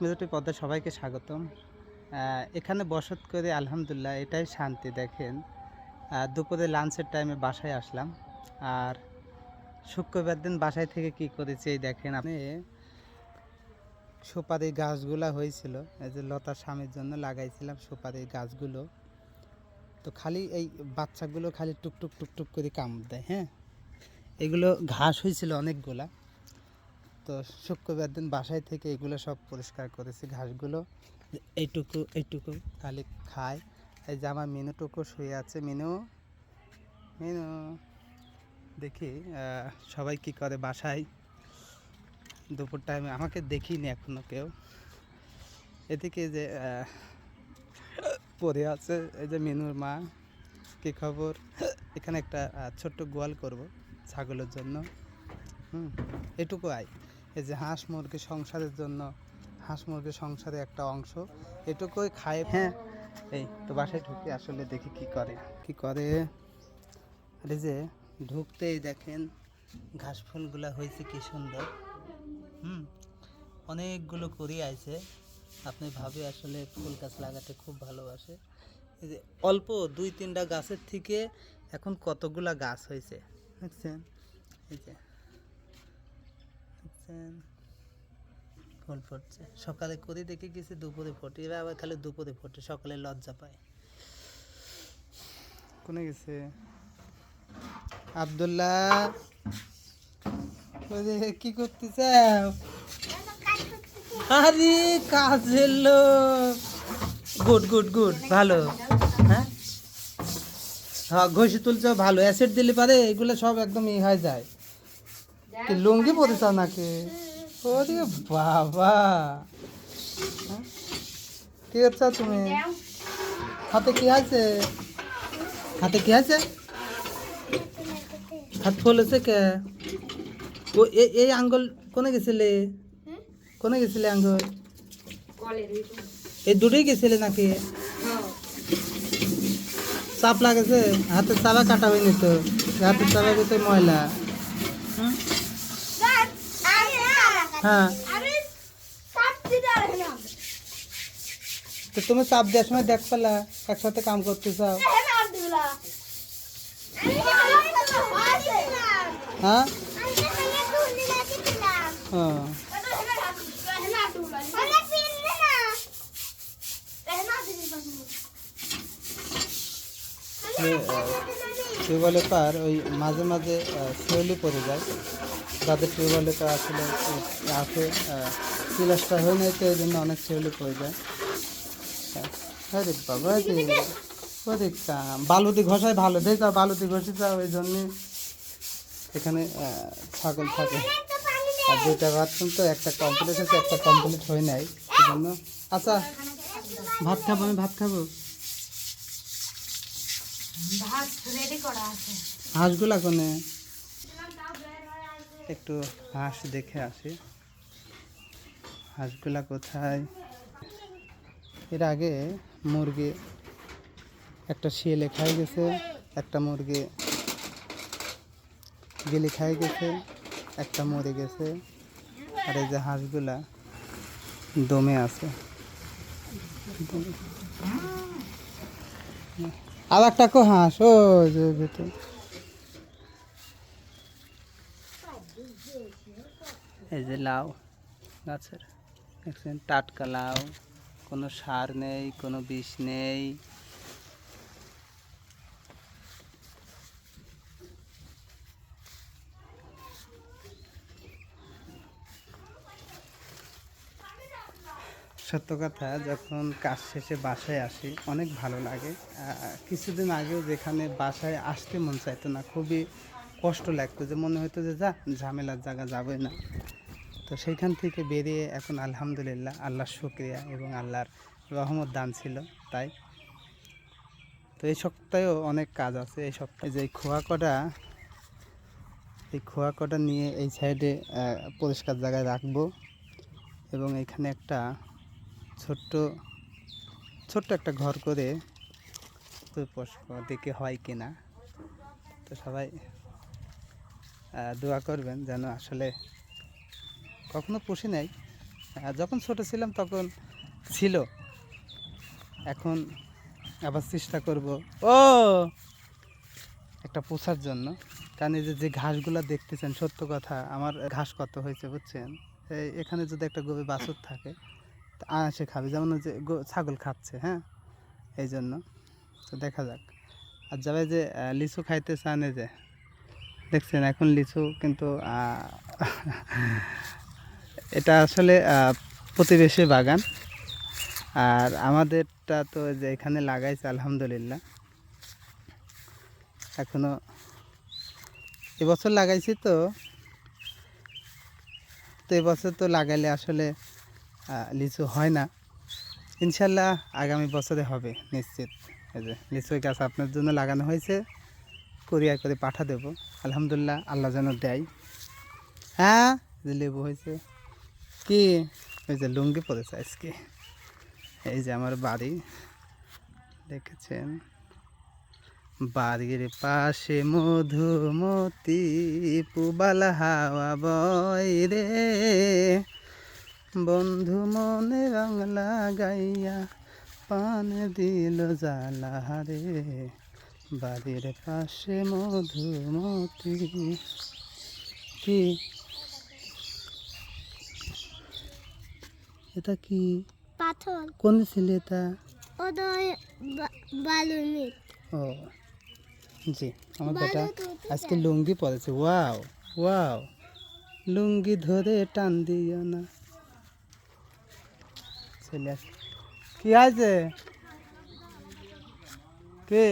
Majority Padma সবাইকে স্বাগতম। এখানে বসত করে আলহামদুলিল্লাহ এটাই শান্তি। দেখেন দুপুরে লাঞ্চের টাইমে বাসায় আসলাম, আর শুক্রবার দিন বাসায় থেকে কি করেছি এই দেখেন আপনি। সুপারি গাছগুলা হয়েছিল, এই যে লতার স্বামীর জন্য লাগাইছিলাম সুপারি গাছগুলো, তো খালি এই বাচ্চাগুলো খালি টুকটুক টুকটুক করে কামড় দেয়। হ্যাঁ, এগুলো ঘাস হয়েছিল অনেকগুলা, তো শুক্রবার দিন বাসায় থেকে এগুলো সব পরিষ্কার করেছি ঘাসগুলো। এইটুকু এইটুকু খালি খায়। এই যে আমার মিনুটুকু শুয়ে আছে। মিনু মিনু দেখি সবাই কি করে বাসায় দুপুর টাইমে, আমাকে দেখিনি এখনো কেউ। এদিকে যে পড়ে আছে এই যে মিনুর মা। কি খবর? এখানে একটা ছোট্ট গোয়াল করব ছাগলের জন্য। এটুকু আয়। এই যে হাঁস মুরগি সংসারের জন্য, হাঁস মুরগি সংসারে একটা অংশ, এটুকুই খায়। হ্যাঁ, এই তো বাসায় ঢুকে আসলে দেখি কি করে কি করে। আর এই যে ঢুকতেই দেখেন ঘাস ফুলগুলা হয়েছে কি সুন্দর। অনেকগুলো করি আছে। আপনি ভাবে আসলে ফুল গাছ লাগাতে খুব ভালোবাসে। এই যে অল্প 2-3টা গাছের থেকে এখন কতগুলা গাছ হয়েছে দেখছেন। এই যে দেখছেন ফুল ফুটছে। সকালে করে দেখে গেছি দুপুরে ফোটে, এবার আবার খালি দুপুরে ফোটে, সকালে লজ্জা পায়। কোনে গেছে আব্দুল্লাহ? কি করতেছে? আরে কাজের লোক। গুড গুড গুড, ভালো। হ্যাঁ হ্যাঁ, ঘষে তুলছে ভালো। অ্যাসিড দিলে পারে এগুলো সব একদম ই হয়ে যায়। কি লুঙ্গি পরেছ নাকি? ওরে বাবা, কি করছো তুমি? হাতে কি আছে? হাতে কি আছে? হাত ফুলেছে কে? ও এই আঙ্গুল কোনে গেছিলে? কোনে গেছিলে আঙ্গুল? এই দুটোই গেছিলে নাকি? চাপ লাগেছে? হাতের চাবা কাটা হয়নি তো? হাতের চাবা কিন্তু ময়লা। হ্যাঁ, তো তুমি চাপ দেওয়ার সময় দেখ পেলা একসাথে কাম করতে চাও। হ্যাঁ টিউবওয়েলের পার ওই মাঝে মাঝে শিওলি পড়ে যায়। যাদের টিউবওয়েলে তো আসলে আছে প্লাস্টার হয়ে নাই, তো এই জন্য অনেক শিওলি পড়ে যায়। আরে বাবা, ওরে বালুতি ঘষায় ভালো দেয়, তা বালুতি ঘষে যাও, ওই জন্যে এখানে ছাগল থাকে। আর 2টা বাথরুম তো, একটা কমপ্লিট হয়েছে, একটা কমপ্লিট হয়ে নাই, এই জন্য। আচ্ছা, ভাত খাবো, আমি ভাত খাবো। হাঁসগুলা কোনে? একটু হাঁস দেখে আসি, হাঁসগুলা কোথায়। এর আগে মুরগি একটা শিয়ালে খাই গেছে, একটা মুরগি গিলি খাই গেছে, একটা মরে গেছে। আর এই যে হাঁসগুলা দমে আছে। আর একটা কো হাঁস ও যে ভিতরে। এই যে লাউ গাছের দেখছেন, টাটকা লাউ, কোনো সার নেই, কোনো বিষ নেই। সত্য কথা, যখন কাজ শেষে বাসায় আসি অনেক ভালো লাগে। কিছুদিন আগেও যেখানে বাসায় আসতে মন চাইতো না, খুবই কষ্ট লাগতো, যে মনে হতো যে যা ঝামেলার জায়গা যাবে না। তো সেইখান থেকে বেরিয়ে এখন আলহামদুলিল্লাহ, আল্লাহর শুকরিয়া এবং আল্লাহর রহমত দান ছিল তাই। তো এই সপ্তাহেও অনেক কাজ আছে। এই সপ্তাহে যে এই খোয়া কটা নিয়ে এই সাইডে পরিষ্কার জায়গায় রাখবো, এবং এখানে একটা ছোট্ট একটা ঘর করে দেখে হয় কিনা। তো সবাই দোয়া করবেন যেন, আসলে কখনো পুষি নাই, যখন ছোট ছিলাম তখন ছিল, এখন আবার চেষ্টা করব ও একটা পোষার জন্য। কারণ এই যে যে ঘাসগুলো দেখতেছেন, সত্য কথা, আমার ঘাস কত হয়েছে বুঝছেন। এখানে যদি একটা গরু বাছুর থাকে তা আনাসে খাবে, যেমন ওই যে ছাগল খাচ্ছে, হ্যাঁ, এই জন্য। তো দেখা যাক। আর যারা যে লিচু খাইতে চান, এই যে দেখছেন এখন লিচু কিন্তু এটা আসলে প্রতিবেশী বাগান, আর আমাদেরটা তো যে এখানে লাগাইছে আলহামদুলিল্লাহ। এখনো এবছর লাগাইছি তো এবছর তো লাগাইলে আসলে লিচু হয় না, ইনশাল্লাহ আগামী বছরে হবে নিশ্চিত। এই যে লিচুর গাছ আপনার জন্য লাগানো হয়েছে, কুরিয়ার করে পাঠা দেবো আলহামদুলিল্লাহ, আল্লাহ যেন দেয়। হ্যাঁ, যে লেবু হয়েছে কি, ওই যে লুঙ্গি পড়েছে আজকে। এই যে আমার বাড়ি দেখেছেন, বাড়ির পাশে মধুমতি পুবাল হাওয়া বয় রে, বন্ধু মনে রং লাগাইয়া পান দিল জ্বালা রে, বাড়ির পাশে মধুমতি। কি এটা, কি পাথর? কোন ছিল এটা? ওদয় বালুমিট। ও জি, আমার বেটা আজকে লুঙ্গি পরেছে। ওয়াও ওয়াও, লুঙ্গি ধরে টান দিও না। ছেলে কি আছে, কে